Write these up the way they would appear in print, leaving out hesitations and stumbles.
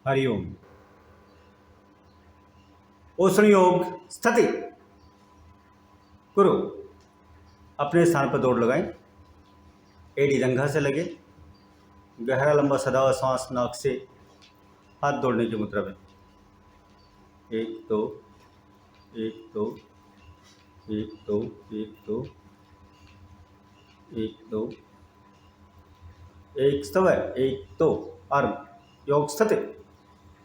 हरिओम। ओसण योग स्थिति। करो। अपने स्थान पर दौड़ लगाएं। एडी जंघा से लगे। गहरा लंबा सदा श्वास नाक से। हाथ दौड़ने की मुद्रा में। एक दो, एक दो, एक दो, एक दो, एक दो, एक स्तव, एक दो। आर्म योग स्थिति।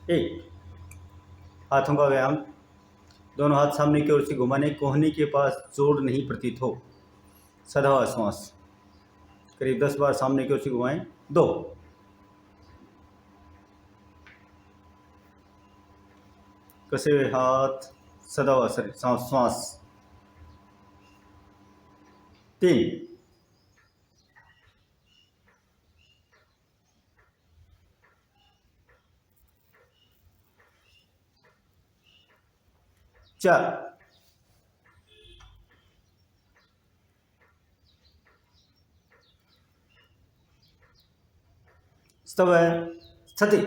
एक। हाथों का व्यायाम। दोनों हाथ सामने की ओर से घुमाने, कोहनी के पास जोड़ नहीं प्रतीत हो। सदा श्वास करीब 10 बार सामने की ओर से घुमाएं। दो। कसे हुए हाथ, सदा श्वास। तीन। चार। स्तव स्थिति।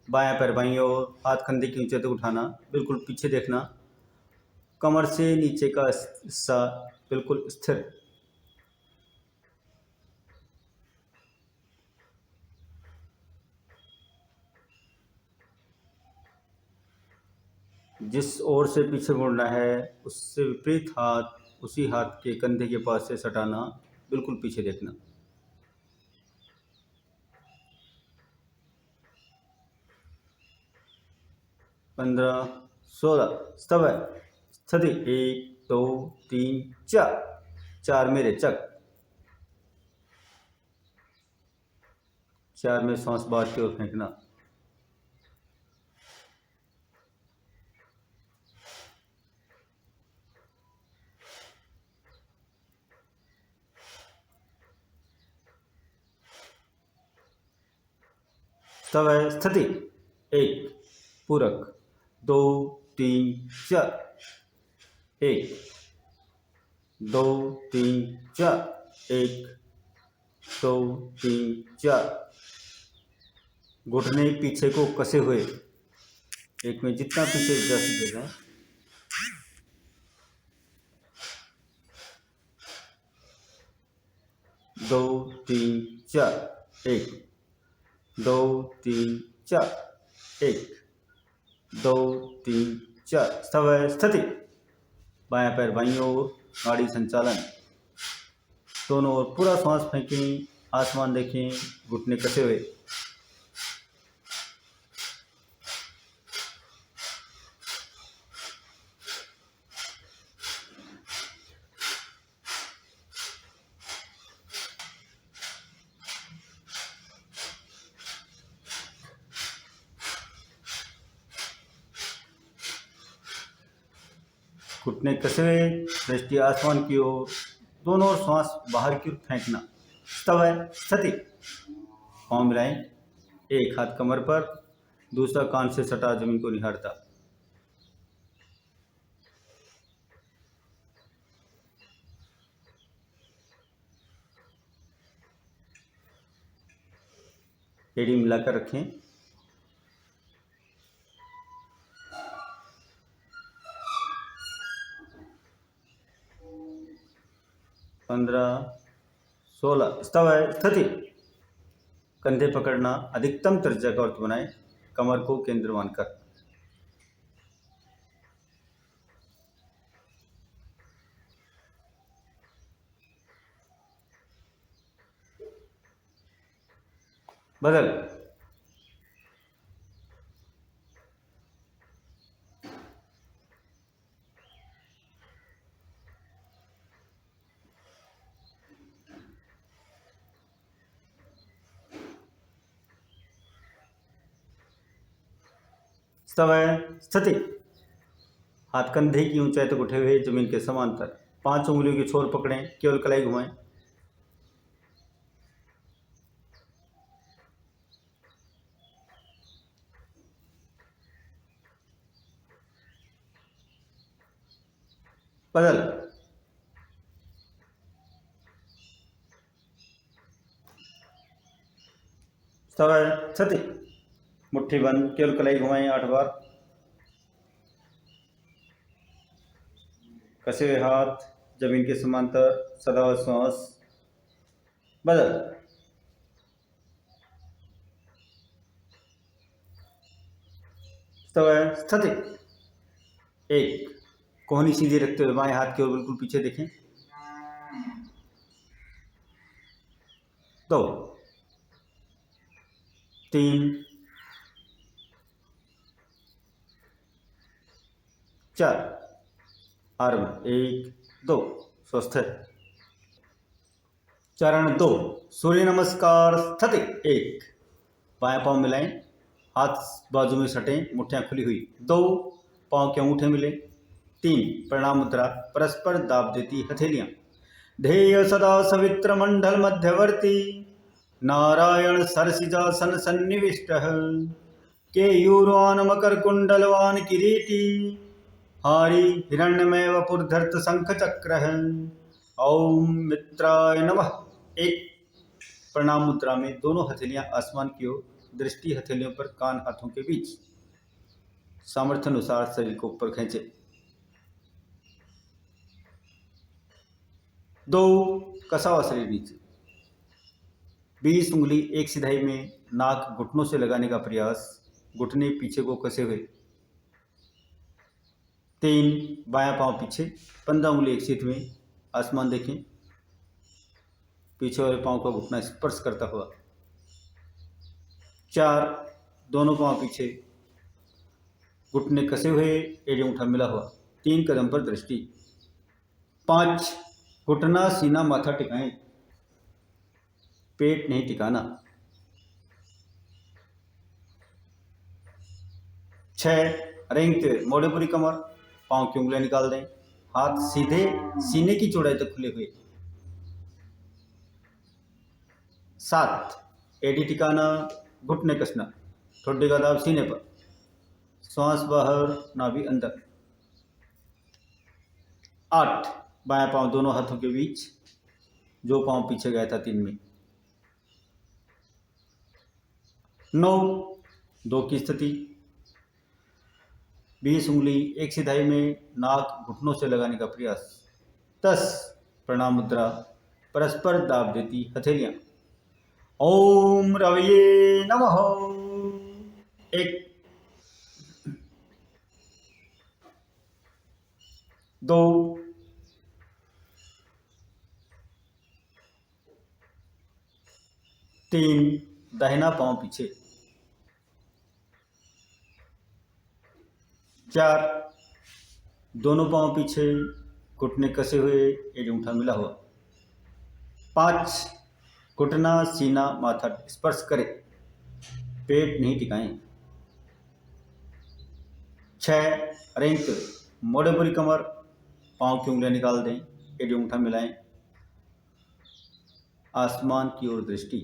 बायां पैर बाईं ओर, हाथ कंधे के ऊंचे तक उठाना, बिल्कुल पीछे देखना। कमर से नीचे का हिस्सा बिल्कुल स्थिर। जिस ओर से पीछे मुड़ना है उससे विपरीत हाथ उसी हाथ के कंधे के पास से सटाना, बिल्कुल पीछे देखना। 15, 16। स्तव स्थिति। एक दो तीन चार। चार में रेचक। चार में सांस बाहर की ओर फेंकना। स्तव स्थिति। एक। पूरक। दो तीन चार। एक दो तीन चार। एक दो तीन चार। घुटने पीछे को कसे हुए। एक में जितना पीछे जा सकेगा। दो तीन चार। एक दो तीन चार। एक दो तीन चार। स्तव स्थिति। बायां पैर बाईं ओर, नाड़ी संचालन। दोनों ओर पूरा सांस फेंकें, आसमान देखें, घुटने कसे हुए। घुटने कसे हुए, दृष्टि आसमान की ओर, दोनों ओर सांस बाहर की ओर फेंकना। स्तव स्थिति। पाँव मिलाएं। एक हाथ कमर पर, दूसरा कान से सटा जमीन को निहारता। एड़ी मिलाकर रखें। पंद्रह, 16। स्तव स्थिति। कंधे पकड़ना, अधिकतम त्रिज्या का अर्थ बनाएं, कमर को केंद्र मानकर। बदल। स्तव स्थिति। हाथ कंधे की ऊंचाई तक उठे हुए, जमीन के समांतर। 5 उंगलियों की छोर पकड़ें, केवल कलाई घुमाएं। बदल। स्तव स्थिति। मुट्ठी बंद, केवल कलाई घुमाएं 8 बार। कसे हुए हाथ जमीन के समांतर, सदा श्वास बदल। स्थिति। 1, कोहनी सीधी रखते हुए बाएं हाथ की ओर बिल्कुल पीछे देखें। 2, 3, 4, आर्म 1, 2, स्वस्थ है। चरण 2, सूर्य नमस्कार। स्थिति 1, बाएं पांव मिलाएं, हाथ बाजू में सटें, मुट्ठियां खुली हुई। 2, पांव के अंगूठे मिले। 3, प्रणाम मुद्रा, परस्पर दाब देती हथेलियां। ध्येय सदा सवित्र मंडल मध्यवर्ती, नारायण सरसिजासन सन्निविष्ट। केयूरवान मकर कुंडलवान किरीटी, हारी हिरण्यमय वपुर्धर्त शंख चक्र। ओम मित्राय नमः। 1, प्रणाम मुद्रा में दोनों हथेलियां आसमान की ओर, दृष्टि हथेलियों पर, कान हाथों के बीच। सामर्थ्य अनुसार शरीर को ऊपर खींचे। 2, कसा हुआ शरीर नीचे। 20 उंगली एक सिधाई में, नाक घुटनों से लगाने का प्रयास, घुटने पीछे को कसे हुए। 3, बायां पांव पीछे, 15 उंगली एक सीध में, आसमान देखें, पीछे वाले पांव का घुटना स्पर्श करता हुआ। 4, दोनों पांव पीछे, घुटने कसे हुए, एड़ी अंगूठा मिला हुआ। 3 कदम पर दृष्टि। 5, घुटना सीना माथा टिकाएं, पेट नहीं टिकाना। 6, रेंगते मोड़े पूरी कमर, पांव की उंगलियां निकाल दें, हाथ सीधे सीने की चौड़ाई तक खुले हुए। 7, एडी टिकाना, घुटने कसना, ठोडी का दाब सीने पर, श्वास बाहर, नाभि अंदर। 8, बायां पांव दोनों हाथों के बीच, जो पांव पीछे गया था 3 में। 9, 2 की स्थिति। 20 उंगली एक सिधाई में, नाक घुटनों से लगाने का प्रयास। 10, प्रणाम मुद्रा, परस्पर दाब देती हथेलियां। ओम रवये नमः। 1, 2, 3, दाहिना पांव पीछे। 4, दोनों पांव पीछे, घुटने कसे हुए, एड़ी अंगूठा मिला हुआ। 5, घुटना सीना माथा स्पर्श करे, पेट नहीं टिकाएं। 6, रेंगते मोड़े पूरी कमर, पांव की उंगलियां निकाल दें, एड़ी अंगूठा मिलाएं, आसमान की ओर दृष्टि।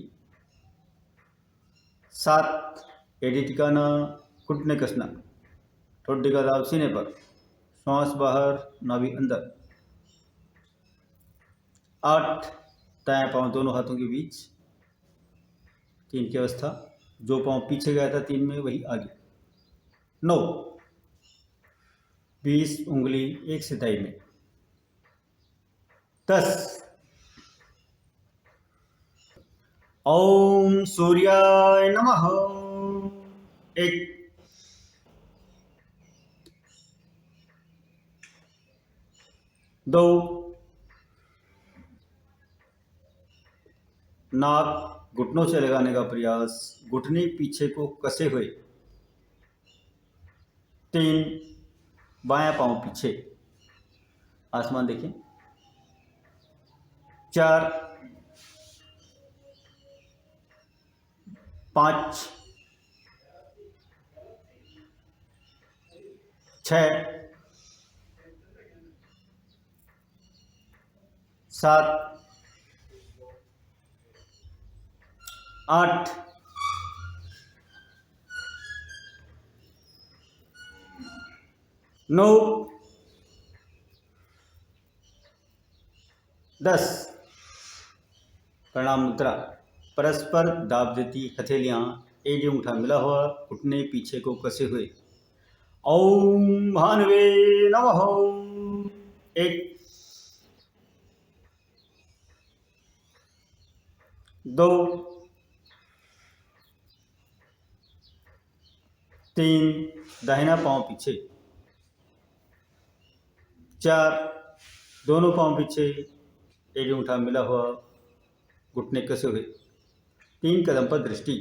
7, एड़ी टिकाना, घुटने कसना, ठोडी का दाब सीने पर, श्वास बाहर, नाभि अंदर। 8, दाएं पांव दोनों हाथों के बीच, 3 की अवस्था, जो पांव पीछे गया था 3 में वही आगे। 9, 20 उंगली एक सिधाई में। 10, ओम सूर्याय नमः। 1, 2, नाक घुटनों से लगाने का प्रयास, घुटने पीछे को कसे हुए। 3, बायां पांव पीछे, आसमान देखें। 4, 5, 6, 7, 8, 9, 10, प्रणाम मुद्रा, परस्पर दाब देती हथेलियां एडी अंगूठा मिला हुआ, घुटने पीछे को कसे हुए। ओम भानुवे नमः। 1 2 3 दाहिना पांव पीछे। 4 दोनों पांव पीछे, एडी अंगूठा मिला हुआ, घुटने कसे हुए। 3 कदम पर दृष्टि।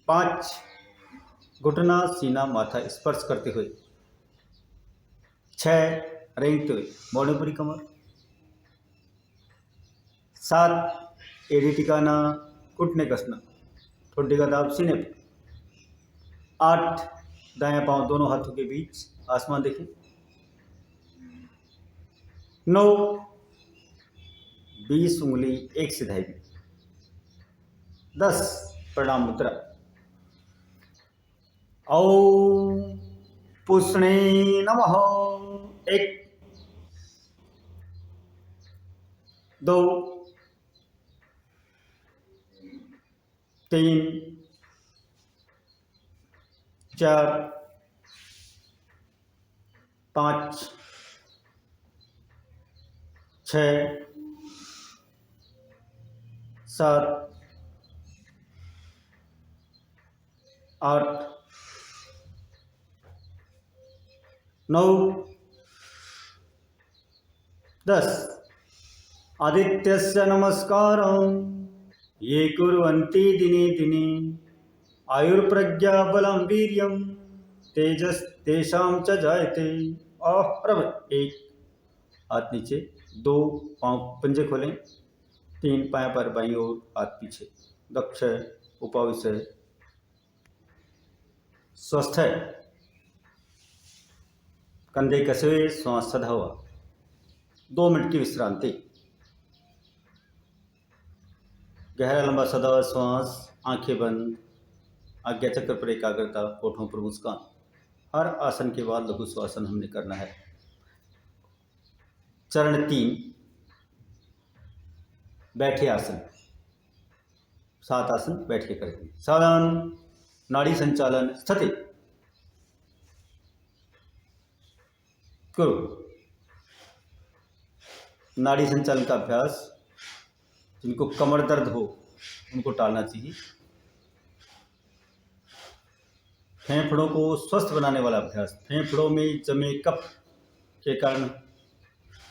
5 घुटना सीना माथा स्पर्श करते हुए। 6 रेंगते हुए, मोड़ने पूरी कमर। 7 एडी टिकाना, घुटने कसना, ठोडी का दाब सीने पर। 8 दायां पांव दोनों हाथों के बीच, आसमान देखें। 9 20 उंगली एक सिधाई में। 10 प्रणाम मुद्रा। ओम पुष्णे नमः। 1 2 3 4 5 6 7 8 9 10 आदित्यस्य नमस्कारं ये कुर्वन्ति दिने दिने आयुर्प्रज्ञा बलं वीर्यं तेजस्तेषां च जायते। प्रभ। 1 हाथ नीचे, 2 पांव पंजे खोलें, 3 पाया पर बाईं ओर, हाथ पीछे। दक्ष उपाविशय स्वस्थ है। कंधे कसे हुए, श्वास सधा हुआ। 2 मिनट की विश्रांति। गहरा लंबा सदा हुआ श्वास, आंखें बंद, आज्ञा चक्र पर एकाग्रता, होठों पर मुस्कान। हर आसन के बाद लघु श्वासन हमने करना है। चरण 3 बैठे आसन। 7 आसन बैठ के करेंगे। सावधान, नाड़ी संचालन स्थिति करो। नाड़ी संचालन का अभ्यास जिनको कमर दर्द हो उनको टालना चाहिए। फेफड़ों को स्वस्थ बनाने वाला अभ्यास। फेफड़ों में जमे कफ के कारण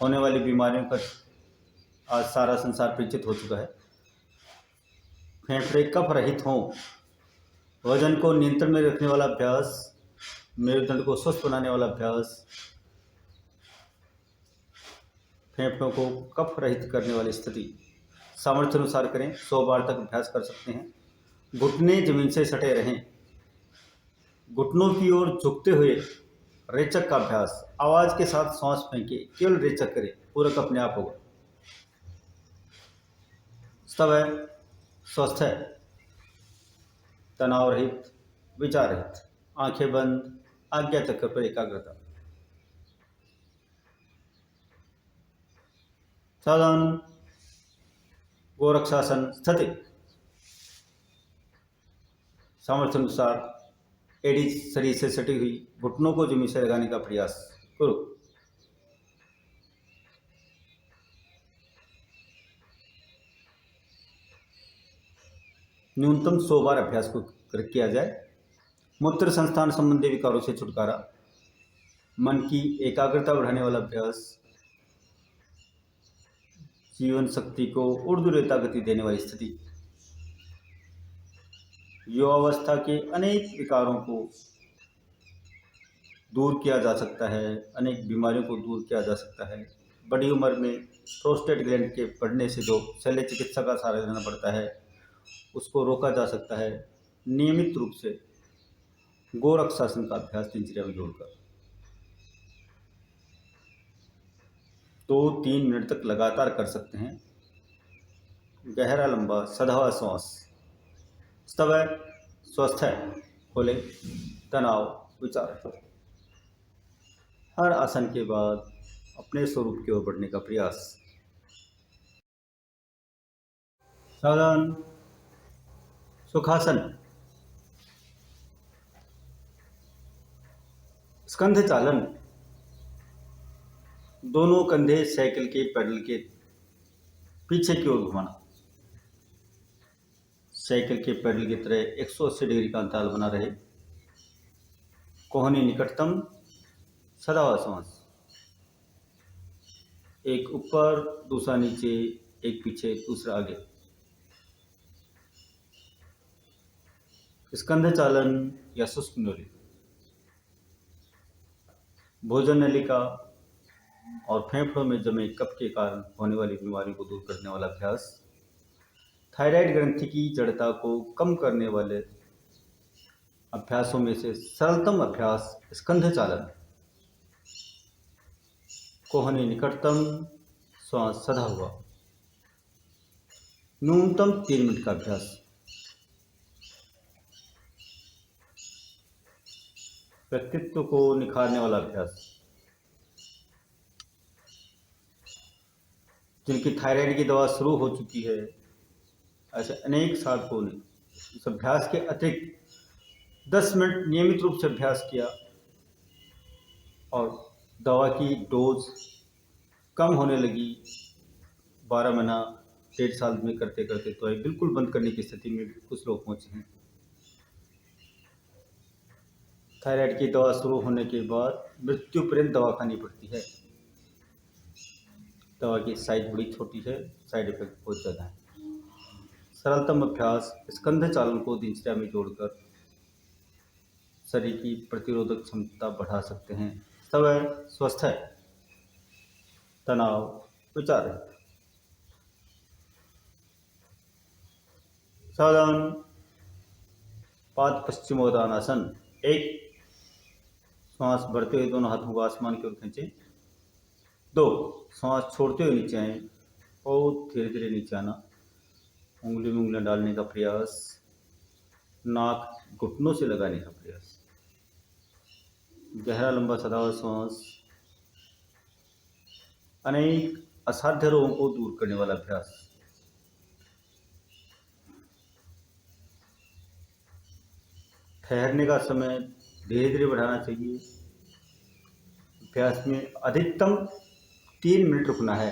होने वाली बीमारियों पर आज सारा संसार परिचित हो चुका है। फेफड़े कफ रहित हों, वजन को नियंत्रण में रखने वाला अभ्यास, मेरुदंड को स्वस्थ बनाने वाला अभ्यास, फेफड़ों को कफ रहित करने वाली स्थिति सामर्थ्य अनुसार करें। 100 बार तक अभ्यास कर सकते हैं। घुटने जमीन से सटे रहें। घुटनों की ओर झुकते हुए रेचक का अभ्यास। आवाज के साथ सांस फेंके, केवल रेचक करें, पूरक अपने आप होगा। सब है, स्वस्थ है, तनाव रहित, विचार रहित, आंखें बंद, आज्ञा चक्र पर एकाग्रता। साधारण गोरक्षासन स्थिति। सामर्थ्य अनुसार एडी शरीर से सटी हुई, घुटनों को जमीन से लगाने का प्रयास करो। न्यूनतम 100 बार अभ्यास को किया जाए। मूत्र संस्थान संबंधी विकारों से छुटकारा, मन की एकाग्रता बढ़ाने वाला अभ्यास, जीवन शक्ति को ऊर्ध्वरेता गति देने वाली स्थिति, युवावस्था के अनेक विकारों को दूर किया जा सकता है, अनेक बीमारियों को दूर किया जा सकता है। बड़ी उम्र में प्रोस्टेट ग्लैंड के बढ़ने से जो शल्य चिकित्सा का सहारा लेना पड़ता है, उसको रोका जा सकता है नियमित रूप से गोरक्षासन का अभ्यास दिनचर्या में जोड़कर। 2-3 मिनट तक लगातार कर सकते हैं। गहरा लंबा सधा हुआ श्वास। सब है, स्वस्थ है, खोले, तनाव, विचार। हर आसन के बाद अपने स्वरूप की ओर बढ़ने का प्रयास। सावधान, सुखासन। स्कंध चालन, दोनों कंधे साइकिल के पैडल के पीछे की ओर घुमाना। साइकिल के पैडल की तरह 180 डिग्री का अंतराल बना रहे। कोहनी निकटतम, सदा श्वास, एक ऊपर, दूसरा नीचे, एक पीछे, दूसरा आगे। स्कंध चालन या शुष्क नली, भोजन नलिका और फेफड़ों में जमे कफ के कारण होने वाली बीमारी को दूर करने वाला अभ्यास। थायराइड ग्रंथि की जड़ता को कम करने वाले अभ्यासों में से सरलतम अभ्यास स्कंध चालन। कोहनी निकटतम, श्वास सधा हुआ, न्यूनतम 3 मिनट का अभ्यास। व्यक्तित्व को निखारने वाला अभ्यास, जिनकी थायराइड की दवा शुरू हो चुकी है, ऐसे अनेक साधकों ने इस अभ्यास के अतिरिक्त 10 मिनट नियमित रूप से अभ्यास किया और दवा की डोज कम होने लगी। 12 महीना 1.5 साल में करते करते तो बिल्कुल बंद करने की स्थिति में कुछ लोग पहुंचे हैं। थायराइड की दवा शुरू होने के बाद मृत्यु पर्यंत दवा खानी पड़ती है। दवा की साइज बड़ी छोटी है, साइड इफेक्ट बहुत ज़्यादा है। सरलतम अभ्यास स्कंध चालन को दिनचर्या में जोड़कर शरीर की प्रतिरोधक क्षमता बढ़ा सकते हैं। समय स्वस्थ है, तनाव विचार रहित। सावधान, पाद पश्चिमोत्तानासन। एक, श्वास भरते हुए दोनों हाथों को आसमान की ओर खींचें। 2, श्वास छोड़ते हुए नीचे आए और धीरे धीरे नीचे आना। उंगली में उंगलियां डालने का प्रयास, नाक घुटनों से लगाने का प्रयास। गहरा लंबा सदा श्वास, अनेक असाध्य रोगों को दूर करने वाला अभ्यास। ठहरने का समय धीरे धीरे बढ़ाना चाहिए। अभ्यास में अधिकतम 3 मिनट रुकना है।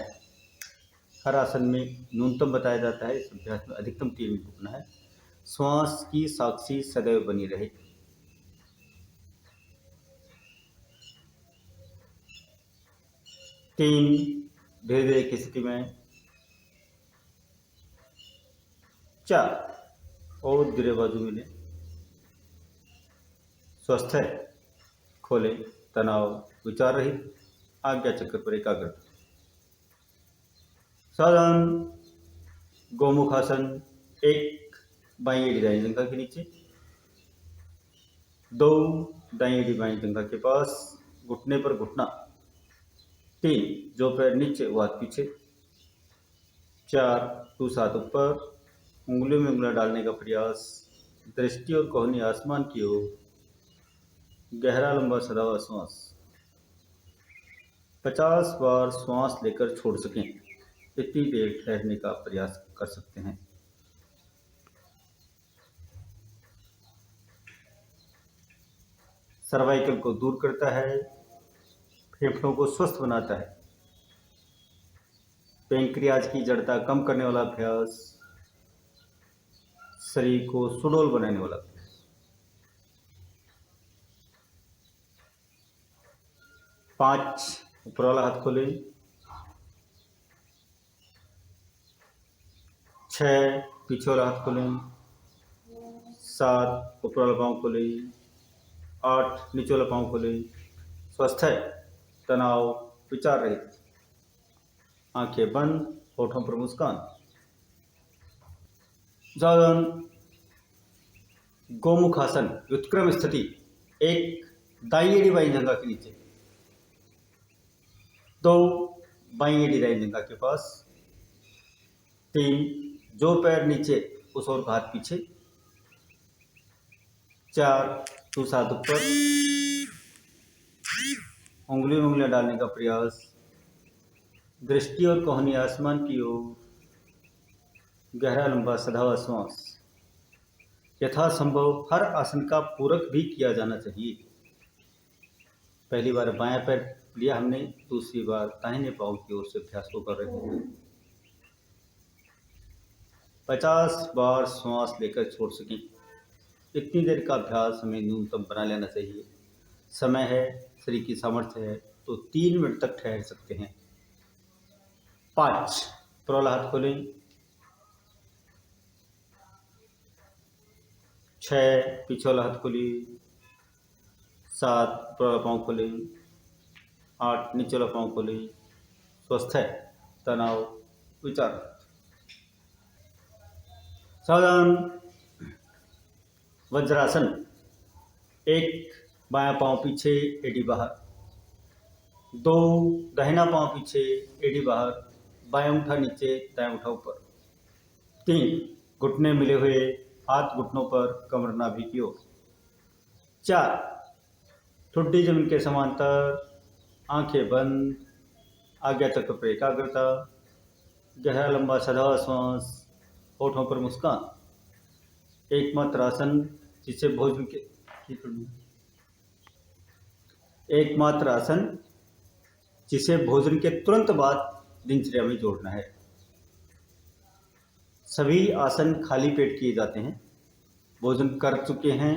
हर आसन में न्यूनतम बताया जाता है, इस अभ्यास में अधिकतम 3 मिनट रुकना है। श्वास की साक्षी सदैव बनी रहे। तीन, धीरे धीरे की स्थिति में। 4, और धीरे बाजू मिले। स्वस्थ है, खोले, तनाव विचार रहित, आज्ञा चक्र पर एकाग्र। साधारण गोमुखासन। 1, बाई एड़ी दाई जंघा के नीचे। 2, दाई एड़ी बाई जंघा के पास, घुटने पर घुटना। 3, जो पैर नीचे वो हाथ पीछे। 4, दूसरा हाथ ऊपर, उंगलियों में उंगलियां डालने का प्रयास। दृष्टि और कोहनी आसमान की ओर। गहरा लंबा सदा हुआ श्वास। 50 बार श्वास लेकर छोड़ सकें, इतनी देर ठहरने का प्रयास कर सकते हैं। सर्वाइकल को दूर करता है, फेफड़ों को स्वस्थ बनाता है। पेंक्रियाज की जड़ता कम करने वाला अभ्यास, शरीर को सुडौल बनाने वाला अभ्यास। 5, ऊपर वाला हाथ खोले। 6, पीछे वाला हाथ खोलें। 7, ऊपर वाला पाँव खोले। 8, नीचे वाला पाँव खोले। स्वस्थ है, तनाव विचार रहित, आंखें बंद, होठों पर मुस्कान। सावधान, गोमुखासन, व्युत्क्रम स्थिति। 1, दाई एड़ी बाई जंघा के नीचे। 2, बाई एड़ी दाई जंघा के पास। 3, जो पैर नीचे उस ओर का हाथ पीछे। 4, दूसरा हाथ ऊपर, उंगली में उंगलियां डालने का प्रयास। दृष्टि और कोहनी आसमान की ओर। गहरा लंबा सधा हुआ श्वास। यथासंभव हर आसन का पूरक भी किया जाना चाहिए। पहली बार बायां पैर लिया हमने, दूसरी बार दाहिने पाँव की ओर से अभ्यास को कर रहे हैं। 50 बार श्वास लेकर छोड़ सकें, इतनी देर का अभ्यास हमें न्यूनतम बना लेना चाहिए। समय है, शरीर की सामर्थ्य है तो 3 मिनट तक ठहर सकते हैं। 5 पुरोला हाथ खोलें। 6 पीछे वाला हाथ खोलिए। 7 पुरोला पाँव खोलें। 8 नीचे वाला पाँव खोलें। स्वस्थ है, तनाव विचार। सावधान। वज्रासन। 1 बायां पाँव पीछे, एडी बाहर। 2 दाहिना पाँव पीछे, एडी बाहर, बायां अंगूठा नीचे, दायां अंगूठा ऊपर। 3 घुटने मिले हुए, हाथ घुटनों पर, कमर नाभि की ओर। 4 ठुड्डी जमीन के समांतर, आंखें बंद, आज्ञा तक पर एकाग्रता, गहरा लंबा सधा श्वास, होठों पर मुस्कान। एकमात्र आसन जिसे भोजन के एकमात्र आसन जिसे भोजन के तुरंत बाद दिनचर्या में जोड़ना है। सभी आसन खाली पेट किए जाते हैं। भोजन कर चुके हैं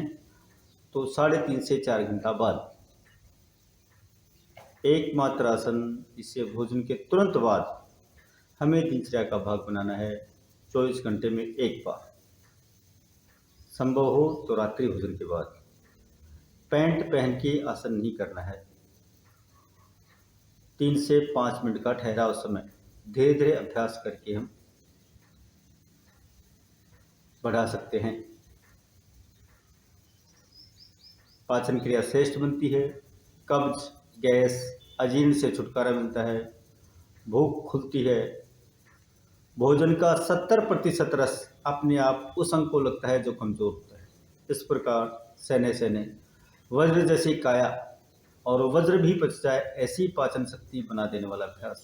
तो 3.5 से 4 घंटा बाद। एकमात्र आसन जिसे भोजन के तुरंत बाद हमें दिनचर्या का भाग बनाना है, 24 घंटे में एक बार, संभव हो तो रात्रि भोजन के बाद। पैंट पहन के आसन नहीं करना है। 3 से 5 मिनट का ठहराव समय धीरे धीरे अभ्यास करके हम बढ़ा सकते हैं। पाचन क्रिया श्रेष्ठ बनती है। कब्ज, गैस, अजीर्ण से छुटकारा मिलता है। भूख खुलती है। भोजन का 70% रस अपने आप उस अंग को लगता है जो कमजोर होता है। इस प्रकार सहने सहने वज्र जैसी काया और वज्र भी पच जाए ऐसी पाचन शक्ति बना देने वाला अभ्यास।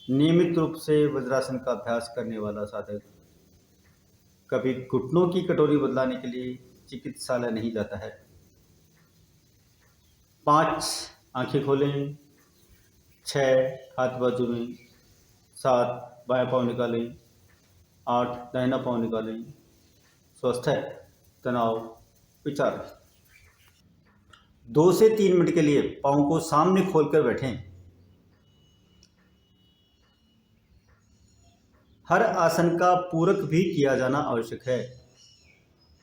नियमित रूप से वज्रासन का अभ्यास करने वाला साधक कभी घुटनों की कटोरी बदलाने के लिए चिकित्सालय नहीं जाता है। 5 आंखें खोलें। 6 हाथ बाजू में। 7 बायां पाँव निकालें। 8 दाहिना पाँव निकालें। स्वस्थ है, तनाव विचार। 2 से 3 मिनट के लिए पाँव को सामने खोलकर बैठें। हर आसन का पूरक भी किया जाना आवश्यक है।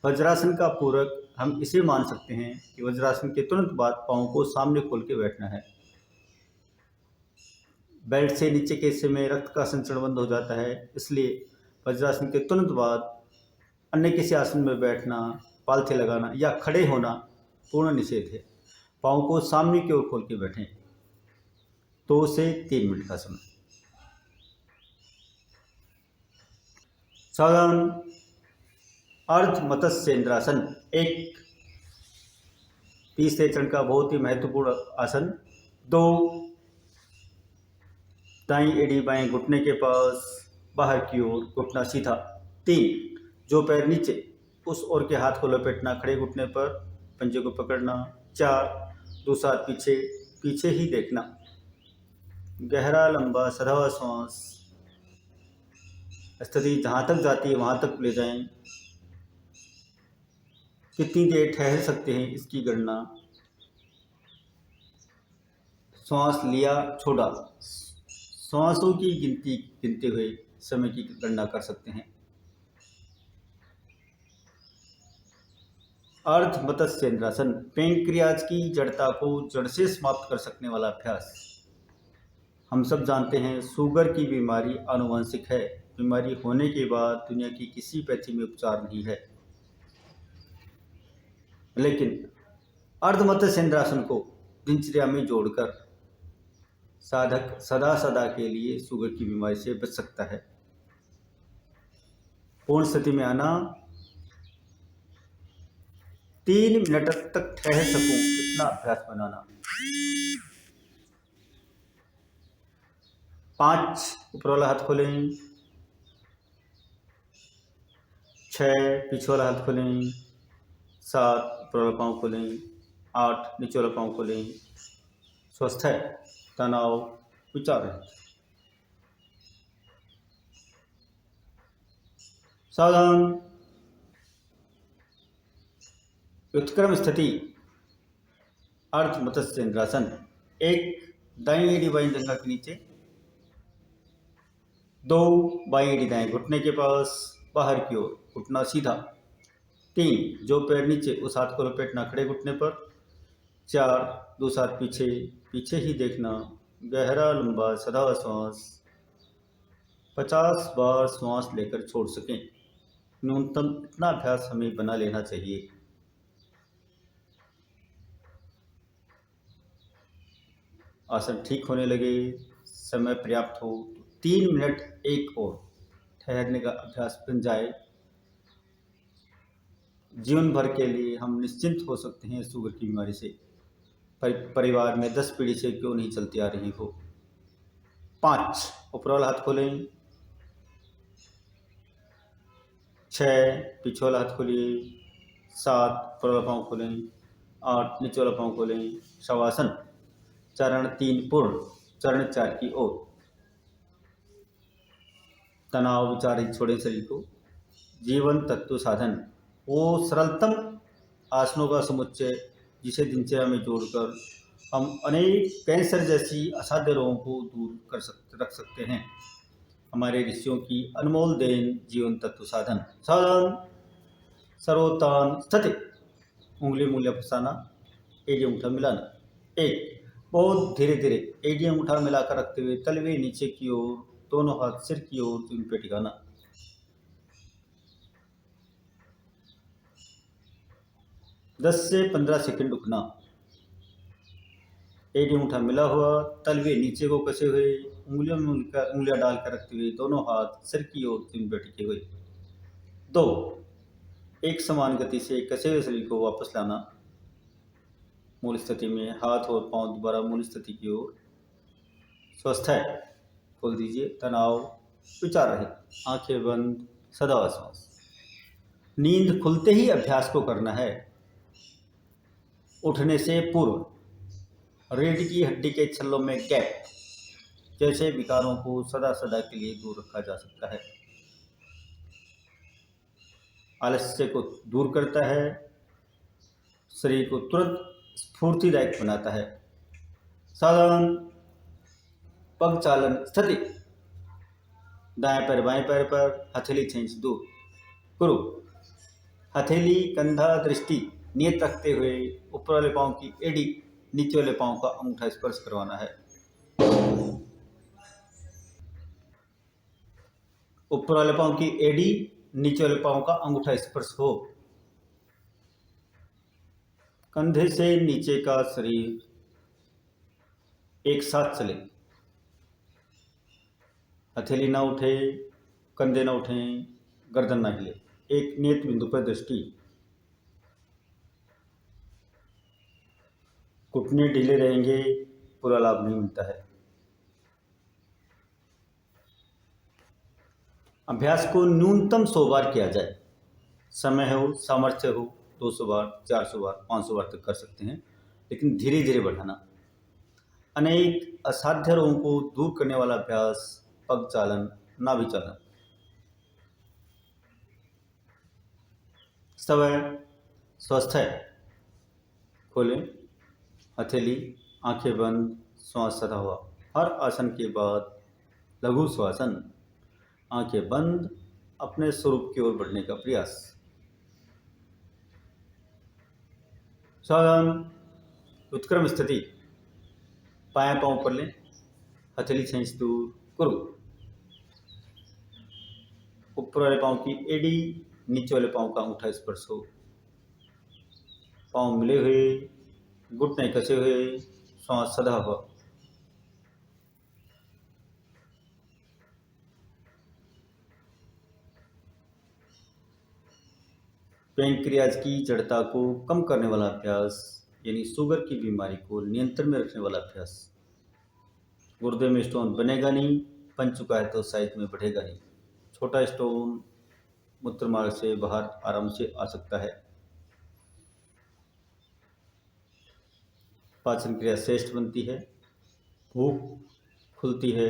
वज्रासन का पूरक हम इसे मान सकते हैं कि वज्रासन के तुरंत बाद पाँव को सामने खोल के बैठना है। बेल्ट से नीचे के हिस्से में रक्त का संचरण बंद हो जाता है, इसलिए वज्रासन के तुरंत बाद अन्य किसी आसन में बैठना, पालथे लगाना या खड़े होना पूर्ण निषेध है। पाँव को सामने की ओर खोल के बैठें। 2 से 3 मिनट का समय। सावधान। अर्ध मत्स्येंद्रासन, एक तीसरे चरण का बहुत ही महत्वपूर्ण आसन। 2 दाईं एड़ी बाएं घुटने के पास, बाहर की ओर, घुटना सीधा। 3 जो पैर नीचे उस ओर के हाथ को लपेटना, खड़े घुटने पर पंजे को पकड़ना। 4 दूसरा हाथ पीछे, पीछे ही देखना। गहरा लंबा सधा श्वास, स्थिति जहाँ तक जाती है वहाँ तक ले जाएं। कितनी देर ठहर सकते हैं इसकी गणना श्वास लिया छोड़ा, श्वासों की गिनती गिनते हुए समय की गणना कर सकते हैं। अर्ध मत्स्येंद्रासन, पैंक्रियाज की जड़ता को जड़ से समाप्त कर सकने वाला अभ्यास। हम सब जानते हैं शुगर की बीमारी आनुवंशिक है। बीमारी होने के बाद दुनिया की किसी पैथी में उपचार नहीं है, लेकिन अर्ध मत्स्येंद्रासन को दिनचर्या में जोड़कर साधक सदा सदा के लिए शुगर की बीमारी से बच सकता है। पूर्ण स्थिति में आना, 3 मिनट तक ठहर सकूं इतना अभ्यास बनाना। 5 ऊपर वाला हाथ खोलें। 6 पीछे वाला हाथ खोलें। 7 ऊपर वाला पाँव खोलें। 8 नीचे वाले पाँव खोलें। स्वस्थ है, तनाव विचार रहित। सावधान। उत्क्रम स्थिति अर्ध मत्स्य इंद्रासन। एक दाईं एड़ी बाईं जंघा के नीचे, 2 बाईं एड़ी दाएं घुटने के पास बाहर की ओर, घुटना सीधा। 3 जो पैर नीचे उस हाथ को लपेटना खड़े घुटने पर। 4 दूसरा हाथ पीछे, पीछे ही देखना। गहरा लंबा सदा श्वास 50 बार श्वास लेकर छोड़ सकें। न्यूनतम इतना अभ्यास हमें बना लेना चाहिए। आसन ठीक होने लगे, समय पर्याप्त हो तो 3 मिनट एक और ठहरने का अभ्यास बन जाए। जीवन भर के लिए हम निश्चिंत हो सकते हैं शुगर की बीमारी से। परिवार में 10 पीढ़ी से क्यों नहीं चलती आ रही हो। 5 ऊपर वाला हाथ खोलें। 6 पीछे वाला हाथ खोलिए। 7 ऊपर वाला पाँव खोलें। 8 नीचे वाला पाँव खोलें। शवासन। चरण 3 पूर्ण, चरण 4 की ओर। तनाव विचार छोड़े शरीर को। जीवन तत्व साधन वो सरलतम आसनों का समुच्चय जिसे दिनचर्या में जोड़कर हम अनेक कैंसर जैसी असाध्य रोगों को दूर रख सकते हैं। हमारे ऋषियों की अनमोल देन जीवन तत्व साधन। साधन सर्वोत्थान स्थिति। उंगली मूल्य फंसाना, एड़ी अंगूठा मिलाना। 1 बहुत धीरे धीरे एड़ी अंगूठा मिलाकर रखते हुए तलवे नीचे की ओर, दोनों हाथ सिर की ओर जमीन पे टिकाना। 10 से 15 सेकंड रुकना। एड़ी अंगूठा मिला हुआ, तलवे नीचे को कसे हुए, उंगलियों में उंगलियां डालकर रखते हुए दोनों हाथ सिर की ओर जमीन पे टिके हुए। 2 एक समान गति से कसे हुए शरीर को वापस लाना। मूल स्थिति में हाथ और पांव दोबारा मूल स्थिति की ओर। स्वस्थ है, खोल दीजिए। तनाव विचार रहित, आंखें बंद, सदा श्वास। नींद खुलते ही अभ्यास को करना है। उठने से पूर्व रीढ़ की हड्डी के छल्लों में गैप जैसे विकारों को सदा सदा के लिए दूर रखा जा सकता है। आलस्य को दूर करता है, शरीर को तुरंत स्फूर्तिदायक बनाता है। साधारण पग चालन स्थिति। दाएं पैर बाएं पैर पर, हथेली 6 इंच दूर। गुरु हथेली कंधा दृष्टि नियत रखते हुए ऊपर वाले पांव की एड़ी नीचे वाले पांव का अंगूठा स्पर्श करवाना है। ऊपर वाले पांव की एड़ी नीचे वाले पांव का अंगूठा स्पर्श हो। कंधे से नीचे का शरीर एक साथ चले। हथेली ना उठे, कंधे ना उठें, गर्दन ना हिले। एक नियत बिंदु पर दृष्टि। घुटने ढीले रहेंगे, पूरा लाभ नहीं मिलता है। अभ्यास को न्यूनतम 100 बार किया जाए। समय हो, सामर्थ्य हो, 200 बार, 400 बार, 500 बार तक कर सकते हैं, लेकिन धीरे धीरे बढ़ाना। अनेक असाध्य रोगों को दूर करने वाला अभ्यास पग चालन, नाभि चालन। समय स्वस्थ है, खोलें हथेली, आंखें बंद, श्वास सदा हुआ। हर आसन के बाद लघु श्वासन, आंखें बंद, अपने स्वरूप की ओर बढ़ने का प्रयास। सावधान उत्क्रम स्थिति। बाएं पांव पर लें, हथेली 6 इंच दूर। गुरु ऊपर वाले पांव की एड़ी नीचे वाले पांव का अंगूठा स्पर्श हो। पांव मिले हुए, घुटने कसे हुए, श्वास सदा हुआ। पैंक्रियाज की जड़ता को कम करने वाला अभ्यास, यानी शुगर की बीमारी को नियंत्रण में रखने वाला अभ्यास। गुर्दे में स्टोन बनेगा नहीं, बन चुका है तो साइज में बढ़ेगा नहीं। छोटा स्टोन मूत्र मार्ग से बाहर आराम से आ सकता है। पाचन क्रिया श्रेष्ठ बनती है, भूख खुलती है,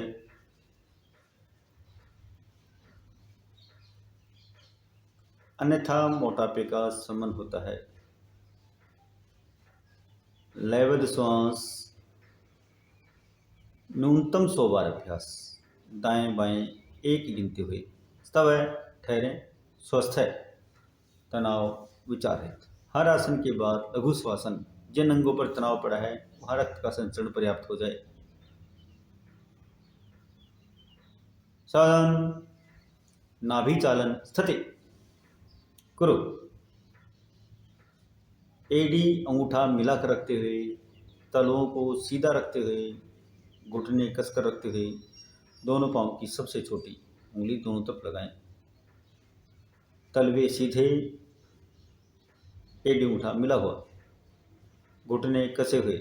अन्यथा मोटापे का शमन होता है। लयबद्ध श्वास, न्यूनतम 100 बार अभ्यास, दाएं बाएं एक गिनते हुए। समय ठहरें, स्वस्थ है, तनाव विचार रहित। हर आसन के बाद लघु श्वासन, जिन अंगों पर तनाव पड़ा है वहां रक्त का संचरण पर्याप्त हो जाए। सावधान, नाभि चालन स्थिति करो। एडी अंगूठा मिलाकर रखते हुए, तलुओं को सीधा रखते हुए, घुटने कसकर रखते हुए, दोनों पांव की सबसे छोटी उंगली दोनों तरफ लगाएं। तलवे सीधे, एडी अंगूठा मिला हुआ, घुटने कसे हुए,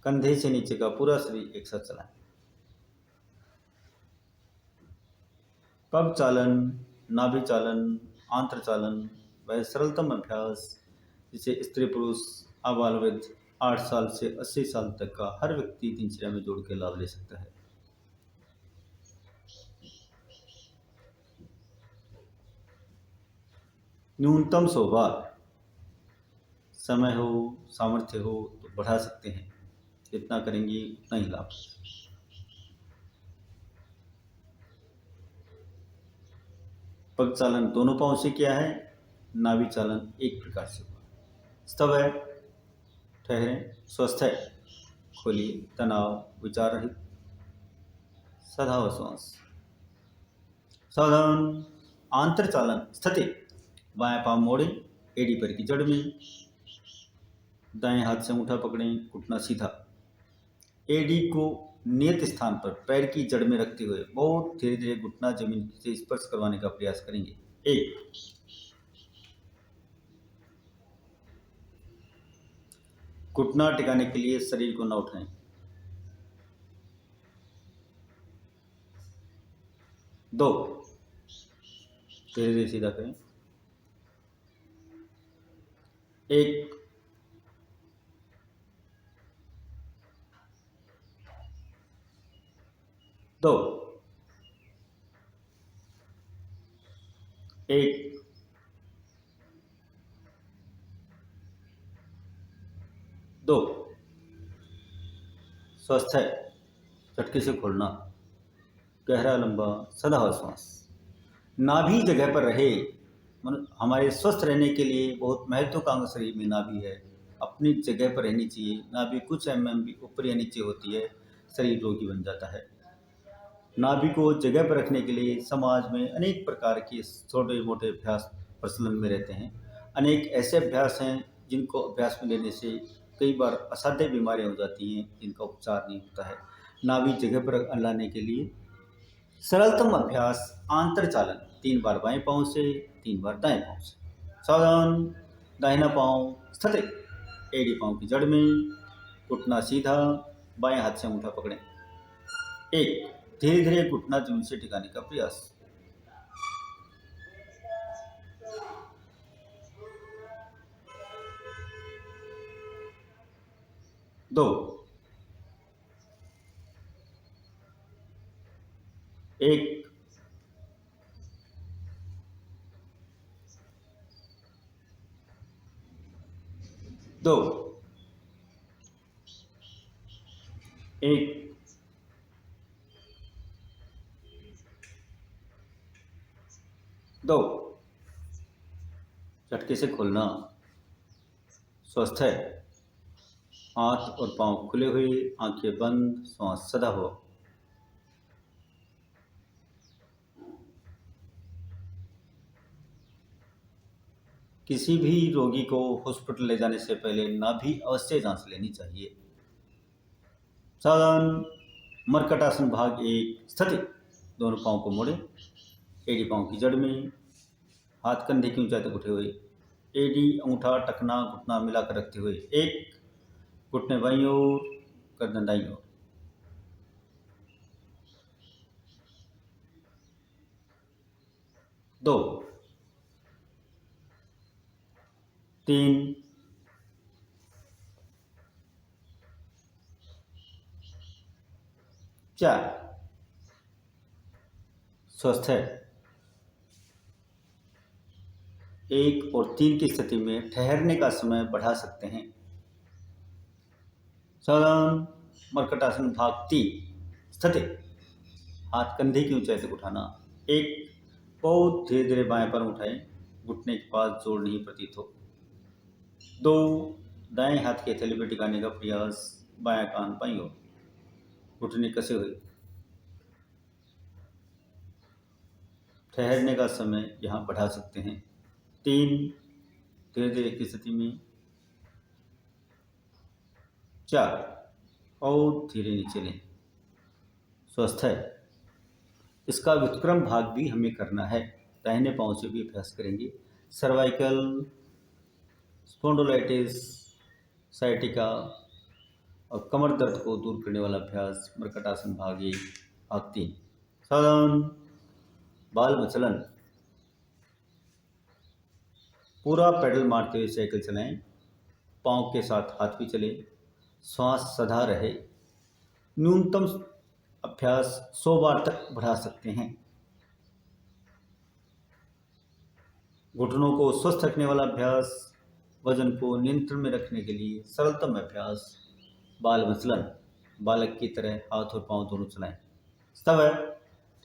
कंधे से नीचे का पूरा शरीर एक साथ चलाएं। पग चालन, नाभि चालन, आंत्र चालन वह सरलतम अभ्यास जिसे स्त्री पुरुष आबाल वृद्ध 8 साल से 80 साल तक का हर व्यक्ति दिनचर्या में जोड़ के लाभ ले सकता है। न्यूनतम 100 बार। समय हो, सामर्थ्य हो तो बढ़ा सकते हैं, जितना करेंगे उतना ही लाभ। पग चालन दोनों पांव से किया है, नाभि चालन एक प्रकार से हुआ। स्तव है, ठहरें, स्वस्थ है, खोलिए, तनाव विचार रहित, सदा श्वास। सावधान, आंतर चालन स्थिति, बाएं पांव मोड़ें, एड़ी पैर की जड़ में, दाएं हाथ से अंगूठा पकड़ें, घुटना सीधा, एडी को नियत स्थान पर पैर की जड़ में रखते हुए बहुत धीरे धीरे घुटना जमीन से स्पर्श करवाने का प्रयास करेंगे। 1, घुटना टिकाने के लिए शरीर को न उठाएं। 2, धीरे धीरे सीधा करें। 1, 2, 1, 2। स्वस्थ है, झटके से खोलना, गहरा लंबा सदा श्वास। नाभि जगह पर रहे। हमारे स्वस्थ रहने के लिए बहुत महत्वाकांक्षी शरीर में नाभि है, अपनी जगह पर रहनी चाहिए। नाभि कुछ mm भी ऊपर या नीचे होती है, शरीर रोगी बन जाता है। नाभि को जगह पर रखने के लिए समाज में अनेक प्रकार के छोटे मोटे अभ्यास प्रचलन में रहते हैं। अनेक ऐसे अभ्यास हैं जिनको अभ्यास में लेने से कई बार असाध्य बीमारियां हो जाती हैं, जिनका उपचार नहीं होता है। नाभि जगह पर लाने के लिए सरलतम अभ्यास आंतर चालन, 3 बार बाएं पांव से, 3 बार दाएं पांव से। सावधान, दाहिना पांव स्थिति, एड़ी पांव की जड़ में, घुटना सीधा, बाएं हाथ से अंगूठा पकड़ें। 1, धीरे धीरे घुटना जमीन से टिकाने का प्रयास। 2, 1, 2, 1, 2। झटके से खोलना, स्वस्थ है, हाथ और पांव खुले हुए, आंखें बंद, श्वास सदा हो। किसी भी रोगी को हॉस्पिटल ले जाने से पहले नाभि अवश्य जांच लेनी चाहिए। सावधान, मरकटासन भाग 1 स्थिति, दोनों पांव को मोड़ें, एड़ी पांव की जड़ में, हाथ कंधे की ऊंचाई तक उठे हुए, एडी अंगूठा टखना घुटना मिलाकर रखते हुए। 1, घुटने बाईं ओर, गर्दन दाईं ओर। 2, 3, 4 स्वस्थ है। 1 और 3 की स्थिति में ठहरने का समय बढ़ा सकते हैं। सावधान। मरकटासन भाग 3 स्थिति। हाथ कंधे की ऊंचाई तक उठाना। 1 बहुत धीरे धीरे बाएं पैर उठाएं, घुटने के पास जोर नहीं प्रतीत हो। 2 दाएं हाथ की हथेली पर टिकाने का प्रयास, बायां कान बाईं ओर, घुटने कसे हुए। ठहरने का समय यहाँ बढ़ा सकते हैं। 3 धीरे धीरे की स्थिति में। 4 और धीरे नीचे लें। स्वस्थ है। इसका व्युत्क्रम भाग भी हमें करना है। दाहिने पांव से भी अभ्यास करेंगे। सर्वाइकल, स्पॉन्डिलोलिटिस, साइटिका और कमर दर्द को दूर करने वाला अभ्यास मरकटासन भाग 1 भाग 3। सावधान। बाल मचलन। पूरा पेडल मारते हुए साइकिल चलाएं। पांव के साथ हाथ भी चले। श्वास सधा रहे। न्यूनतम अभ्यास 100 बार तक बढ़ा सकते हैं। घुटनों को स्वस्थ रखने वाला अभ्यास, वजन को नियंत्रण में रखने के लिए सरलतम अभ्यास बाल मचलन। बालक की तरह हाथ और पांव दोनों चलाएं। स्थिर है।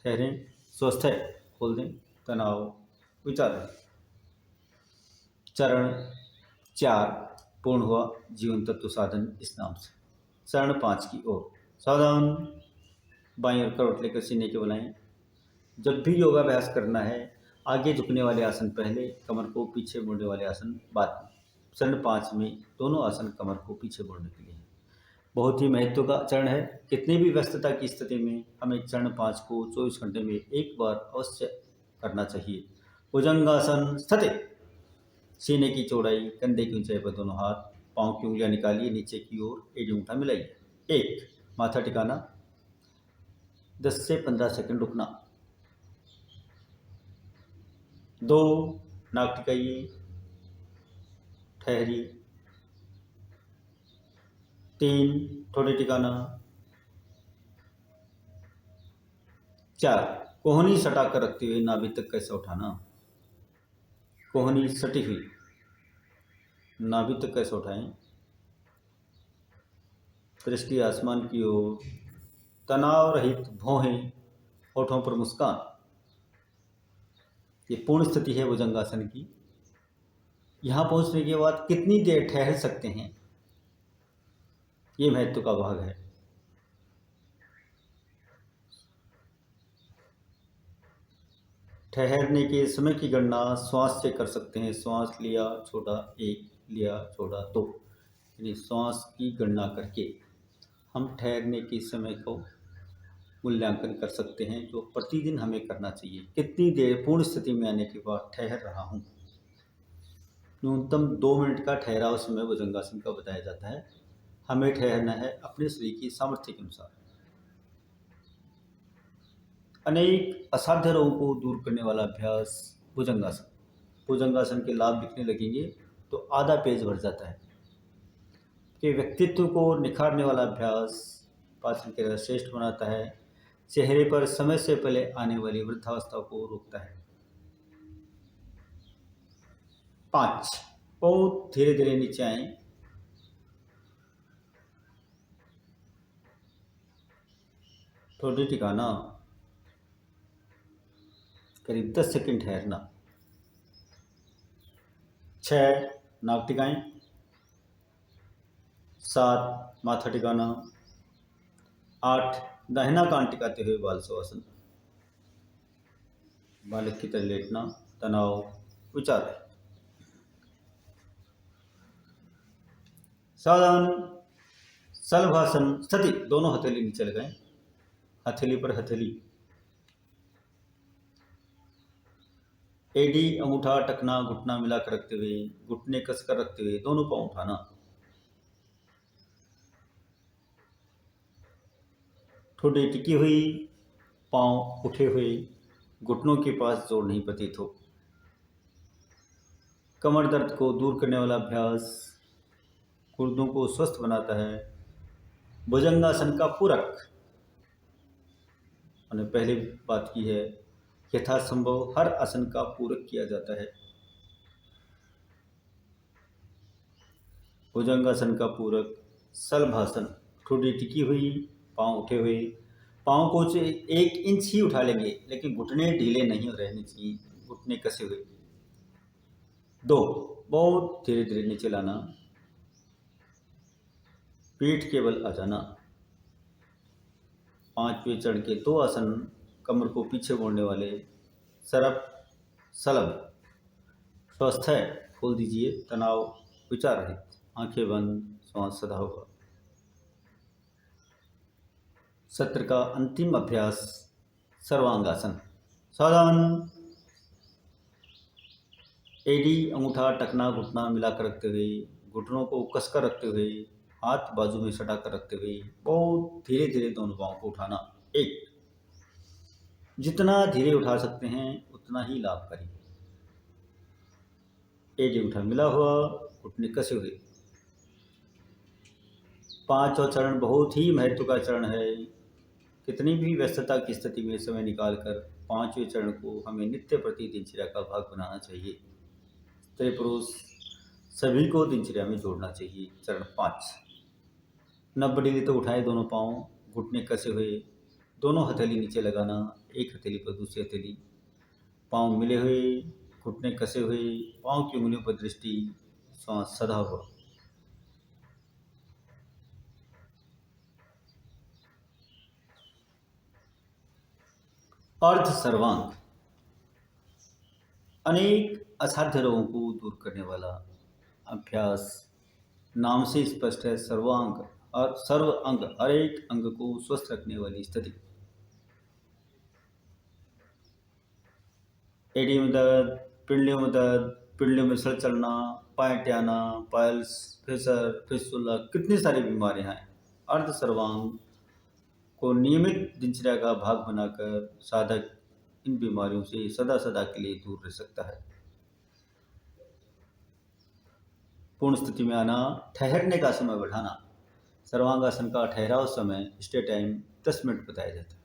ठहरें। स्वस्थ है। खोल दें। तनाव विचार रहे। चरण 4 पूर्ण हुआ। जीवन तत्व साधन इस नाम से। चरण 5 की ओर। सावधान। बाईं ओर करवट लेकर सीने के बुलाएं। जब भी योगाभ्यास करना है, आगे झुकने वाले आसन पहले, कमर को पीछे मोड़ने वाले आसन बाद में। चरण 5 में दोनों आसन कमर को पीछे मोड़ने के लिए हैं। बहुत ही महत्व का चरण है। कितनी भी व्यस्तता की स्थिति में हमें चरण 5 को 24 घंटे में एक बार अवश्य करना चाहिए। भुजंगासन स्थिति। सीने की चौड़ाई, कंधे की ऊंचाई पर दोनों हाथ, पांव की उंगलियां निकालिए नीचे की ओर, एड़ी अंगूठा मिलाइए। 1 माथा टिकाना, 10 से 15 सेकंड रुकना। 2 नाक टिकाइए, ठहरिए। 3 ठोड़ी टिकाना। 4 कोहनी सटा कर रखते हुए नाभि तक कैसे उठाना। कोहनी सटी हुई, नाभि तक कैसे उठाएं। दृष्टि आसमान की ओर, तनाव रहित भौहें, होठों पर मुस्कान। ये पूर्ण स्थिति है भुजंगासन की। यहाँ पहुँचने के बाद कितनी देर ठहर सकते हैं, ये महत्व का भाग है। ठहरने के समय की गणना श्वास से कर सकते हैं। श्वास लिया छोड़ा 1, लिया छोड़ा 2, यानी श्वास की गणना करके हम ठहरने के समय को मूल्यांकन कर सकते हैं, जो प्रतिदिन हमें करना चाहिए। कितनी देर पूर्ण स्थिति में आने के बाद ठहर रहा हूँ। न्यूनतम 2 मिनट का ठहराव समय भुजंगासन का बताया जाता है। हमें ठहरना है अपने शरीर की सामर्थ्य के अनुसार। अनेक असाध्य रोगों को दूर करने वाला अभ्यास भुजंगासन। भुजंगासन के लाभ दिखने लगेंगे तो आधा पेज भर जाता है। कि व्यक्तित्व को निखारने वाला अभ्यास पाचन क्रिया श्रेष्ठ बनाता है। चेहरे पर समय से पहले आने वाली वृद्धावस्था को रोकता है। 5 बहुत धीरे धीरे नीचे आए। ठोड़ी टिकाना, करीब 10 सेकंड ठहरना। 6 नाक टिकाएं। 7 माथा टिकाना। 8 दाहिना कान टिकाते हुए बालसवासन। बालक की तरह लेटना, तनाव विचार है। सावधान। शलभासन स्थिति। दोनों हथेली नीचे लगाएं, हथेली पर हथेली, एडी अंगूठा टखना घुटना मिलाकर रखते हुए, घुटने कसकर रखते हुए दोनों पांव उठाना। ठोड़ी टिकी हुई, पांव उठे हुए, घुटनों के पास जोर नहीं प्रतीत हो। कमर दर्द को दूर करने वाला अभ्यास गुर्दों को स्वस्थ बनाता है। भुजंगासन का पूरक हमने पहले बात की है, यथासंभव हर आसन का पूरक किया जाता है। भुजंगासन का पूरक शलभासन, ठोड़ी टिकी हुई, पांव उठे हुए। पांव को 1 इंच ही उठा लेंगे, लेकिन घुटने ढीले नहीं रहने चाहिए, घुटने कसे हुए। 2, बहुत धीरे धीरे नीचे लाना, पीठ केवल आ जाना। 5वें चरण के 2 आसन, कमर को पीछे मोड़ने वाले, सरप सलभ। स्वस्थ है, खोल दीजिए, तनाव विचार रहित, आंखें बंद, श्वास सदा होगा। सत्र का अंतिम अभ्यास सर्वांगासन। सावधान, एडी अंगूठा टखना घुटना मिलाकर रखते हुए, घुटनों को कसकर रखते हुए, हाथ बाजू में सटा कर रखते हुए, बहुत धीरे धीरे दोनों पाँव को उठाना। 1, जितना धीरे उठा सकते हैं उतना ही लाभकारी। एडी अंगूठा मिला हुआ, घुटने कसे हुए। 5वां चरण बहुत ही महत्व का चरण है। कितनी भी व्यस्तता की स्थिति में समय निकालकर 5वें चरण को हमें नित्य प्रति दिनचर्या का भाग बनाना चाहिए। स्त्री पुरुष सभी को दिनचर्या में जोड़ना चाहिए। चरण 5, 90 डिग्री तो उठाए दोनों पाँव, घुटने कसे हुए, दोनों हथेली नीचे लगाना, एक हथेली पर दूसरी हथेली, पाँव मिले हुए, घुटने कसे हुए, पाँव की उंगलियों पर दृष्टि, श्वास सदा हुआ। अर्ध सर्वांग, अनेक असाध्य रोगों को दूर करने वाला अभ्यास। नाम से स्पष्ट है, सर्वांग और सर्व अंग, हर एक अंग को स्वस्थ रखने वाली स्थिति। एड़ी में दर्द, पिंडलियों में दर्द, पिंडलियों में सड़ चलना, पैंट आना, पाइल्स, फिसर, फिस्टुला, कितनी सारी बीमारियां हैं। अर्ध सर्वांग को नियमित दिनचर्या का भाग बनाकर साधक इन बीमारियों से सदा सदा के लिए दूर रह सकता है। पूर्ण स्थिति में आना, ठहरने का समय बढ़ाना। सर्वांगासन का ठहराव समय स्टे टाइम 10 मिनट बताया जाता है।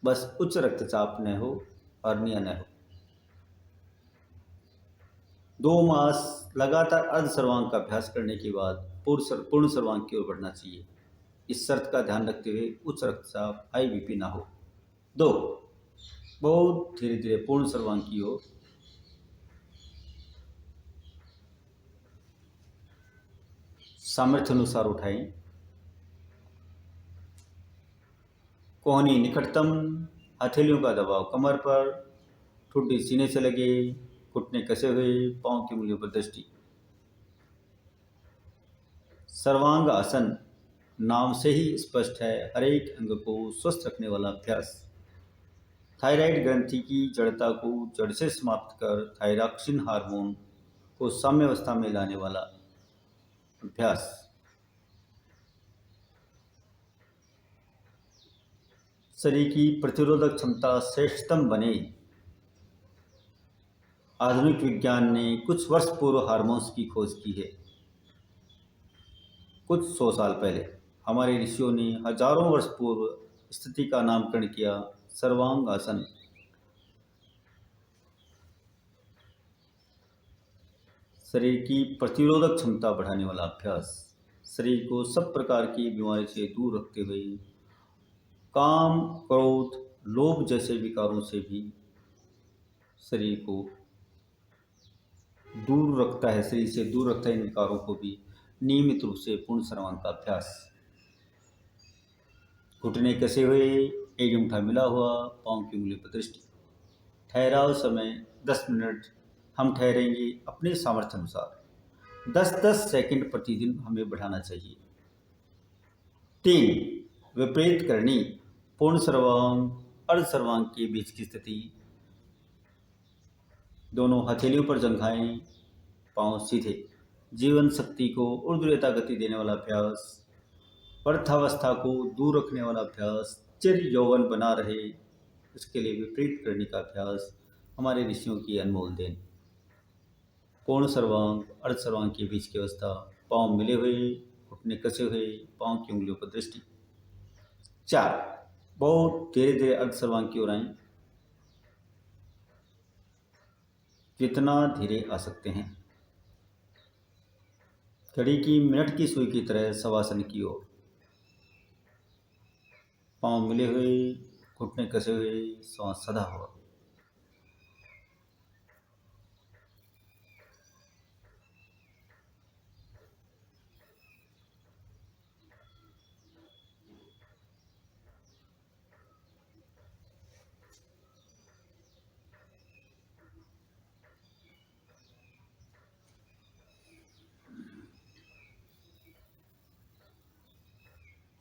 बस उच्च रक्तचाप न हो, हर्निया न हो। 2 मास लगातार अर्ध सर्वांग का अभ्यास करने के बाद पूर्ण सर्वांग की ओर बढ़ना चाहिए। इस शर्त का ध्यान रखते हुए उच्च रक्तचाप, हाई बीपी ना हो। 2, बहुत धीरे धीरे पूर्ण सर्वांग की ओर। सामर्थ्य अनुसार उठाएं। कोहनी निकटतम, हथेलियों का दबाव कमर पर, ठुड्डी सीने से लगे, घुटने कसे हुए, पांव की उंगलियों पर दृष्टि। सर्वांग आसन नाम से ही स्पष्ट है, हर एक अंग को स्वस्थ रखने वाला अभ्यास। थायराइड ग्रंथि की जड़ता को जड़ से समाप्त कर थायरॉक्सिन हार्मोन को साम्यावस्था में लाने वाला अभ्यास। शरीर की प्रतिरोधक क्षमता श्रेष्ठतम बने। आधुनिक विज्ञान ने कुछ वर्ष पूर्व हार्मोन्स की खोज की है। कुछ 100 साल पहले हमारे ऋषियों ने हजारों वर्ष पूर्व स्थिति का नामकरण किया, सर्वांग आसन। शरीर की प्रतिरोधक क्षमता बढ़ाने वाला अभ्यास। शरीर को सब प्रकार की बीमारी से दूर रखते हुए काम, क्रोध, लोभ जैसे विकारों से भी शरीर को दूर रखता है, शरीर से दूर रखता है इन विकारों को भी। नियमित रूप से पूर्ण सर्वांग का अभ्यास। घुटने कसे हुए, एक अंगूठा मिला हुआ, पांव की उंगली पर दृष्टि। ठहराव समय 10 मिनट हम ठहरेंगे अपने सामर्थ्य अनुसार। 10-10 सेकंड प्रतिदिन हमें बढ़ाना चाहिए। 3, विपरीत करनी, पूर्ण सर्वांग अर्ध सर्वांग के बीच की स्थिति। दोनों हथेलियों पर जंघाएं, पांव सीधे। जीवन शक्ति को ऊर्ध्वता गति देने वाला अभ्यास। वृद्धावस्था को दूर रखने वाला अभ्यास। चिर यौवन बना रहे, इसके लिए विपरीत करने का अभ्यास हमारे ऋषियों की अनमोल देन। पूर्ण सर्वांग अर्ध सर्वांग के बीच की अवस्था, पांव मिले हुए, घुटने कसे हुए, पांव की उंगलियों पर दृष्टि। 4, बहुत धीरे धीरे अर्ध सर्वांग की ओर आएं, जितना धीरे आ सकते हैं। घड़ी की मिनट की सुई की तरह शवासन की ओर, पांव मिले हुए, घुटने कसे हुए, श्वास सदा हुआ।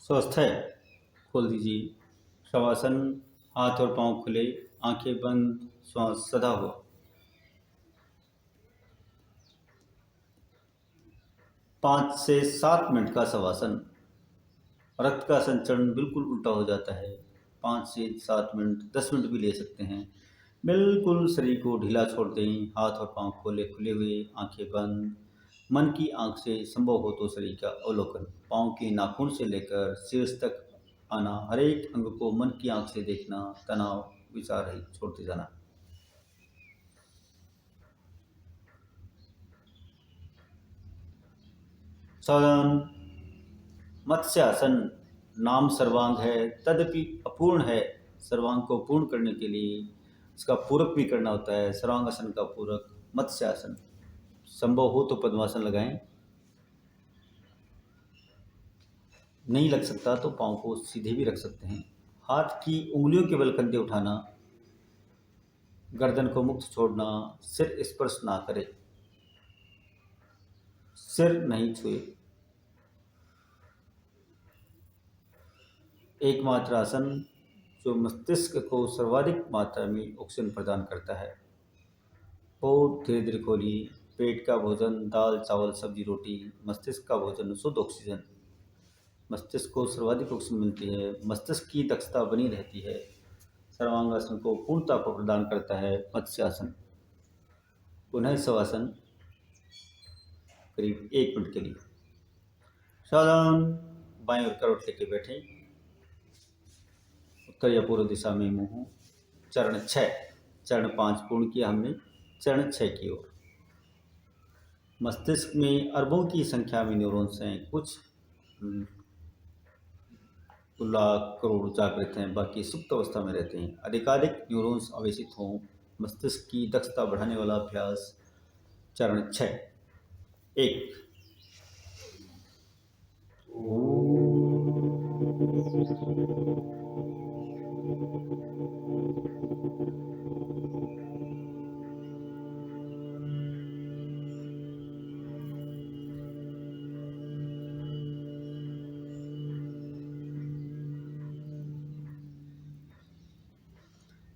स्वस्थ है, खोल दीजिए शवासन, हाथ और पांव खुले, आंखें बंद, श्वास सदा हुआ। 5 से 7 मिनट का शवासन। रक्त का संचरण बिल्कुल उल्टा हो जाता है। 5 से 7 मिनट, 10 मिनट भी ले सकते हैं। बिल्कुल शरीर को ढीला छोड़ दें, हाथ और पांव खोले खुले हुए, आंखें बंद। मन की आंख से संभव हो तो शरीर का अवलोकन, पांव के नाखून से लेकर शीर्ष तक आना, हर एक अंग को मन की आंख से देखना, तनाव विचार रहित छोड़ते जाना। सावधान। मत्स्यासन नाम सर्वांग है, तदपि अपूर्ण है। सर्वांग को पूर्ण करने के लिए इसका पूरक भी करना होता है। सर्वांगासन का पूरक मत्स्यासन। संभव हो तो पद्मासन लगाएं, नहीं लग सकता तो पांव को सीधे भी रख सकते हैं। हाथ की उंगलियों के बल कंधे उठाना, गर्दन को मुक्त छोड़ना, सिर स्पर्श ना करे, सिर नहीं छुए। एकमात्र आसन जो मस्तिष्क को सर्वाधिक मात्रा में ऑक्सीजन प्रदान करता है। बहुत धीरे धीरे खोलिए। पेट का भोजन दाल चावल सब्जी रोटी, मस्तिष्क का भोजन शुद्ध ऑक्सीजन। मस्तिष्क को सर्वाधिक ऑक्सीजन मिलती है, मस्तिष्क की दक्षता बनी रहती है। सर्वांगासन को पूर्णता को प्रदान करता है मत्स्यासन। पुनः शवासन करीब 1 मिनट के लिए। सावधान। बाएं ओर करवट लेके बैठे, उत्तर या पूर्व दिशा में मुंह। चरण 6, चरण 5 पूर्ण किया हमने, चरण 6 की ओर। मस्तिष्क में अरबों की संख्या में न्यूरॉन्स हैं, कुछ लाख करोड़ जागृत हैं, बाकी सुप्त अवस्था में रहते हैं। अधिकाधिक न्यूरॉन्स आवेशित हों, मस्तिष्क की दक्षता बढ़ाने वाला अभ्यास। चरण 6। 1।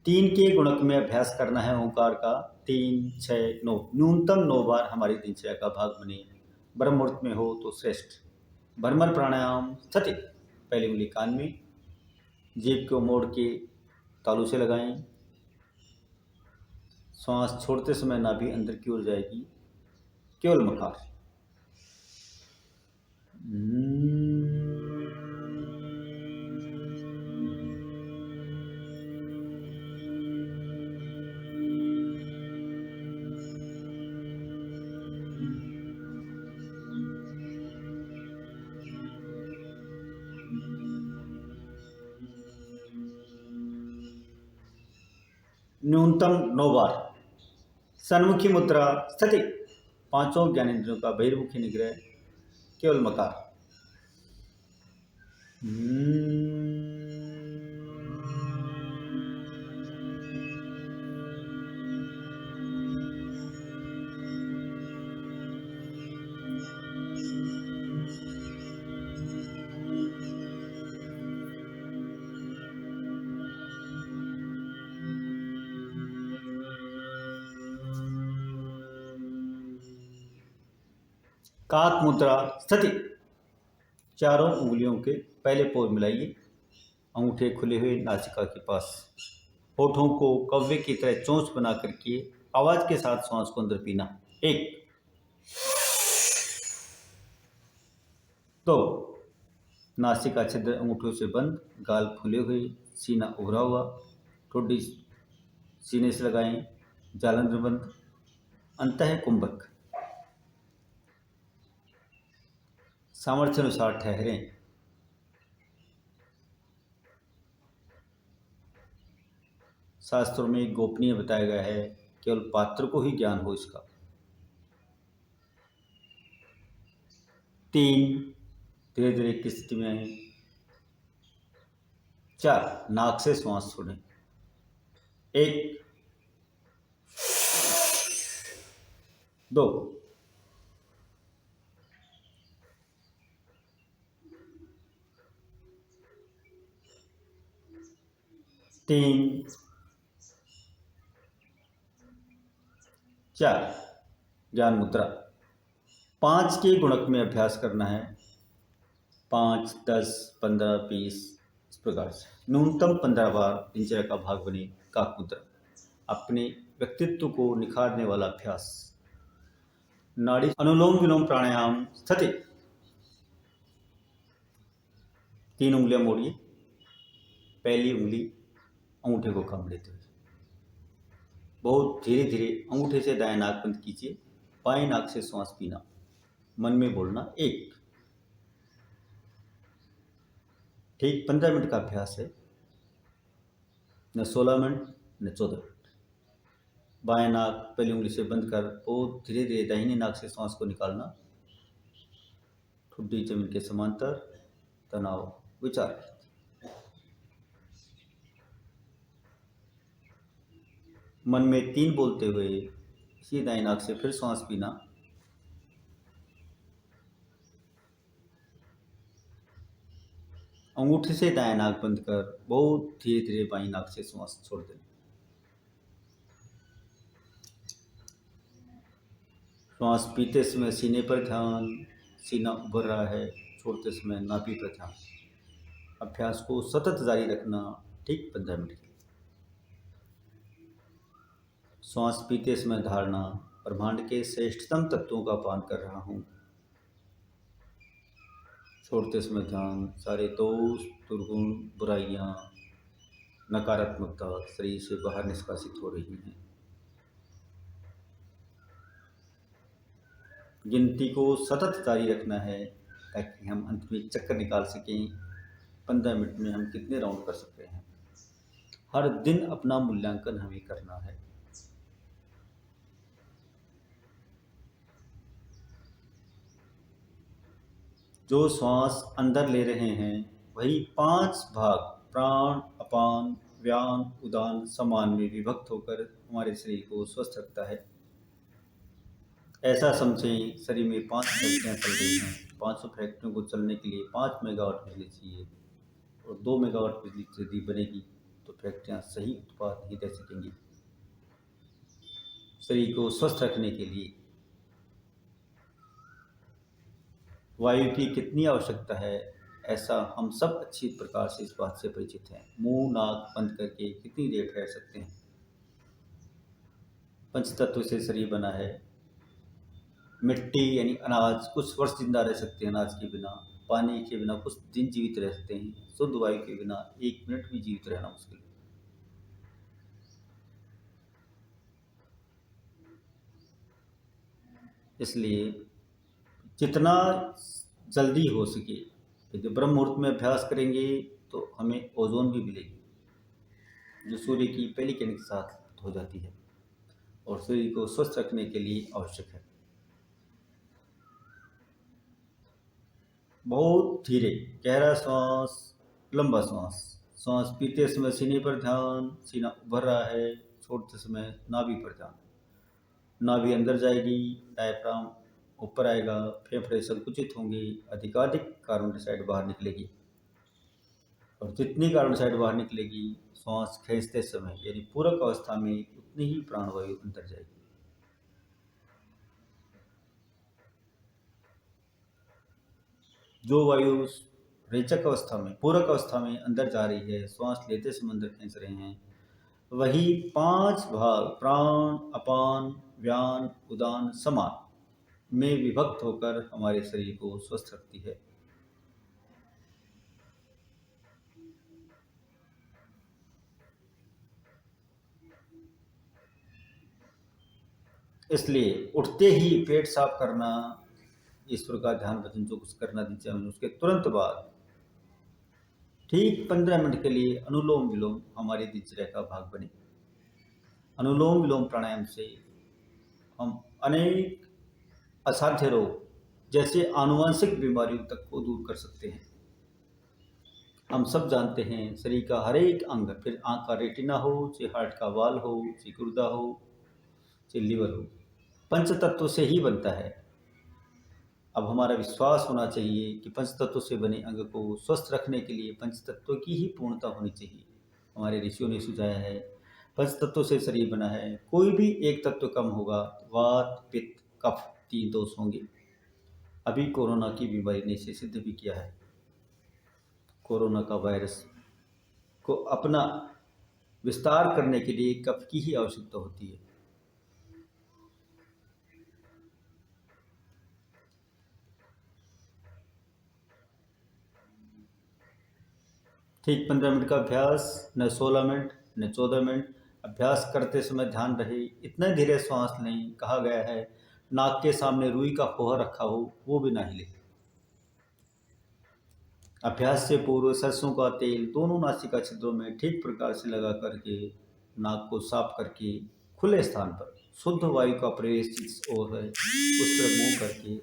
तीन के गुणक में अभ्यास करना है ओंकार का। 3, 6, 9, न्यूनतम 9 बार हमारी दिनचर्या का भाग बने। ब्रह्म मुहूर्त में हो तो श्रेष्ठ। भ्रमर प्राणायाम स्थिति। पहली उंगली कान में, जीभ को मोड़ के तालू से लगाएं। श्वास छोड़ते समय नाभि अंदर की ओर जाएगी। केवल मकार। न्यूनतम 9 बार। सन्मुखी मुद्रा स्थिति। पांचों ज्ञानेंद्रियों का बहिर्मुखी निग्रह। केवल मकार। काक मुद्रा स्थिति। चारों उंगलियों के पहले पोर मिलाइए, अंगूठे खुले हुए नासिका के पास। होठों को कव्वे की तरह चोंच बना करके आवाज के साथ श्वास को अंदर पीना। 1, 2, नासिका छिद्र अंगूठों से बंद, गाल खुले हुए, सीना उभरा हुआ, ठोडी सीने से लगाएं, जालंधर बंद, अंतः कुंभक। सामर्थ्य अनुसार ठहरें। शास्त्रों में गोपनीय बताया गया है, केवल पात्र को ही ज्ञान हो इसका। 3 धीरे धीरे की स्थिति में आए। 4 नाक से श्वास छोड़ें। 1 2 3 4 ज्ञान मुद्रा। 5 के गुणक में अभ्यास करना है। 5 10 15 20 इस प्रकार से न्यूनतम 15 बार दिनचर्या का भाग बने काक मुद्रा। अपने व्यक्तित्व को निखारने वाला अभ्यास। नाड़ी अनुलोम विलोम प्राणायाम। स्थिति। 3 उंगलियां मोड़िए। पहली उंगली अंगूठे को कम लेते हुए बहुत धीरे धीरे अंगूठे से दाएं नाक बंद कीजिए। बाएं नाक से श्वास पीना। मन में बोलना 1। ठीक 15 मिनट का अभ्यास है, न 16 मिनट न 14 मिनट। बाएं नाक पहली उंगली से बंद कर बहुत धीरे धीरे दाहिने नाक से श्वास को निकालना। ठुड्डी जमीन के समांतर, तनाव विचार। मन में 3 बोलते हुए इसी दाएं नाक से फिर श्वास पीना। अंगूठे से दाएं नाक बंद कर बहुत धीरे धीरे बाईं नाक से श्वास छोड़ दें। श्वास पीते समय सीने पर ध्यान, सीना उभर रहा है। छोड़ते समय नाभि पर ध्यान। अभ्यास को सतत जारी रखना, ठीक 15 मिनट के लिए। श्वास पीते समय धारणा, ब्रह्मांड के श्रेष्ठतम तत्वों का पान कर रहा हूँ। छोड़ते समय ध्यान, सारे दोष, दुर्गुण, बुराइयां, नकारात्मकता शरीर से बाहर निष्कासित हो रही हैं। गिनती को सतत जारी रखना है ताकि हम अंत में चक्कर निकाल सकें 15 मिनट में हम कितने राउंड कर सकते हैं। हर दिन अपना मूल्यांकन हमें करना है। जो श्वास अंदर ले रहे हैं वही 5 भाग प्राण, अपान, व्यान, उदान, समान में विभक्त होकर हमारे शरीर को स्वस्थ रखता है। ऐसा समझें, शरीर में 5 फैक्ट्रियाँ चल रही हैं। 500 फैक्ट्रियों को चलने के लिए 5 मेगावाट बिजली चाहिए और 2 मेगावाट बिजली यदि बनेगी तो फैक्ट्रियाँ सही उत्पाद नहीं दे सकेंगी। शरीर को स्वस्थ रखने के लिए वायु की कितनी आवश्यकता है, ऐसा हम सब अच्छी प्रकार से इस बात से परिचित हैं। मुंह नाक बंद करके कितनी देर रह सकते हैं। पंचतत्व से शरीर बना है। मिट्टी यानी अनाज कुछ वर्ष जिंदा रह सकते हैं अनाज के बिना। पानी के बिना कुछ दिन जीवित रह सकते हैं। शुद्ध वायु के बिना 1 मिनट भी जीवित रहना मुश्किल है। इसलिए जितना जल्दी हो सके यदि ब्रह्म मुहूर्त में अभ्यास करेंगे तो हमें ओजोन भी मिलेगी जो सूर्य की पहली किरण के साथ हो जाती है और शरीर को स्वस्थ रखने के लिए आवश्यक है। बहुत धीरे गहरा श्वास, लंबा श्वास। श्वास पीते समय सीने पर ध्यान, सीना उभर रहा है। छोड़ते समय नाभि पर ध्यान। नाभि अंदर जाएगी, डायफ्राम ऊपर आएगा, फेफड़े संकुचित होंगे, अधिकाधिक कार्बन डाइऑक्साइड बाहर निकलेगी और जितनी कार्बन डाइऑक्साइड बाहर निकलेगी श्वास खींचते समय यानी पूरक अवस्था में उतनी ही प्राणवायु अंदर जाएगी। जो वायु रेचक अवस्था में, पूरक अवस्था में अंदर जा रही है, श्वास लेते समय अंदर खींच रहे हैं, वही 5 भाग प्राण, अपान, व्यान, उदान, समान में विभक्त होकर हमारे शरीर को स्वस्थ रखती है। इसलिए उठते ही पेट साफ करना, ईश्वर का ध्यान भजन जो कुछ करना दिनचर्या में, उसके तुरंत बाद ठीक 15 मिनट के लिए अनुलोम विलोम हमारी दिनचर्या का भाग बने। अनुलोम विलोम प्राणायाम से हम अनेक असाध्य रोग जैसे आनुवंशिक बीमारियों तक को दूर कर सकते हैं। हम सब जानते हैं शरीर का हर एक अंग, फिर आंख का रेटिना हो, चाहे हार्ट का वाल हो, चाहे गुर्दा हो, चाहे लिवर हो, पंच तत्वों से ही बनता है। अब हमारा विश्वास होना चाहिए कि पंच तत्वों से बने अंग को स्वस्थ रखने के लिए पंच तत्वों की ही पूर्णता होनी चाहिए। हमारे ऋषियों ने सुझाया है पंच तत्वों से शरीर बना है, कोई भी एक तत्व कम होगा, वात पित्त कफ 3 दोष होंगे। अभी कोरोना की बीमारी ने इसे सिद्ध भी किया है। कोरोना का वायरस को अपना विस्तार करने के लिए कफ की ही आवश्यकता होती है। ठीक 15 मिनट का अभ्यास, न 16 मिनट न 14 मिनट। अभ्यास करते समय ध्यान रहे इतना धीरे श्वास लें। कहा गया है नाक के सामने रुई का फोहा रखा हो वो भी ना हिले। अभ्यास से पूर्व सरसों का तेल दोनों नासिका छिद्रों में ठीक प्रकार से लगा करके नाक को साफ करके खुले स्थान पर शुद्ध वायु का प्रवेश जिस ओर है उस पर मुंह करके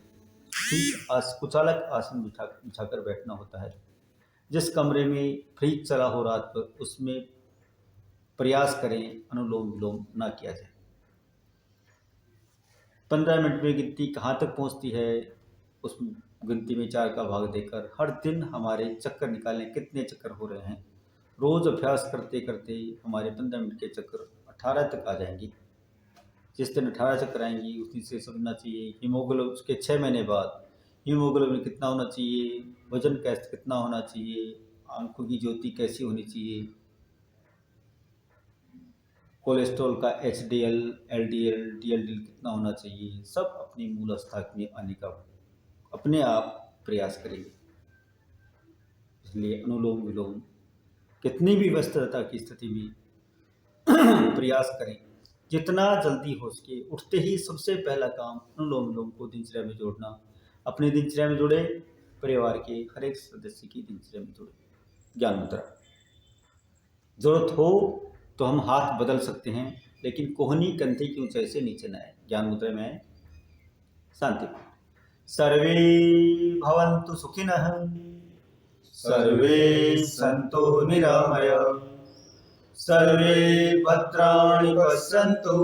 ठीक कुचालक आसन बिछाकर बैठना होता है। जिस कमरे में फ्रिज चला हो रात पर उसमें प्रयास करें अनुलोम विलोम ना किया जाए। 15 मिनट में गिनती कहाँ तक पहुँचती है उस गिनती में 4 का भाग देकर हर दिन हमारे चक्कर निकालें, कितने चक्कर हो रहे हैं। रोज़ अभ्यास करते करते हमारे 15 मिनट के चक्कर 18 तक आ जाएंगी। जिस दिन 18 चक्कर आएंगी उस दिन से समझना चाहिए हीमोग्लोबिन उसके 6 महीने बाद हीमोग्लोबिन कितना होना चाहिए, वजन कैसे कितना होना चाहिए, आंखों की ज्योति कैसी होनी चाहिए, कोलेस्ट्रॉल का HDL, LDL, DLDL कितना होना चाहिए, सब अपनी मूल अवस्था में आने का अपने आप प्रयास करेंगे। इसलिए अनुलोम विलोम कितनी भी व्यस्तता की स्थिति में प्रयास करें, जितना जल्दी हो सके उठते ही सबसे पहला काम अनुलोम विलोम को दिनचर्या में जोड़ना। अपनी दिनचर्या में जोड़े, परिवार के हर एक सदस्य की दिनचर्या में जोड़े। ज्ञान मुद्रा, जरूरत हो तो हम हाथ बदल सकते हैं लेकिन कोहनी कंधे की ऊंचाई से नीचे न आए। ज्ञान मुद्रा में आए शांति। सर्वे भवन्तु सुखिनः, सर्वे सन्तु निरामयाः, सर्वे भद्राणि पश्यन्तु,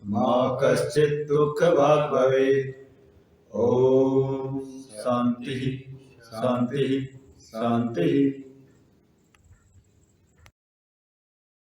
मा कश्चित् दुःखभाग् भवेत्। ओम शांति शांति शांति।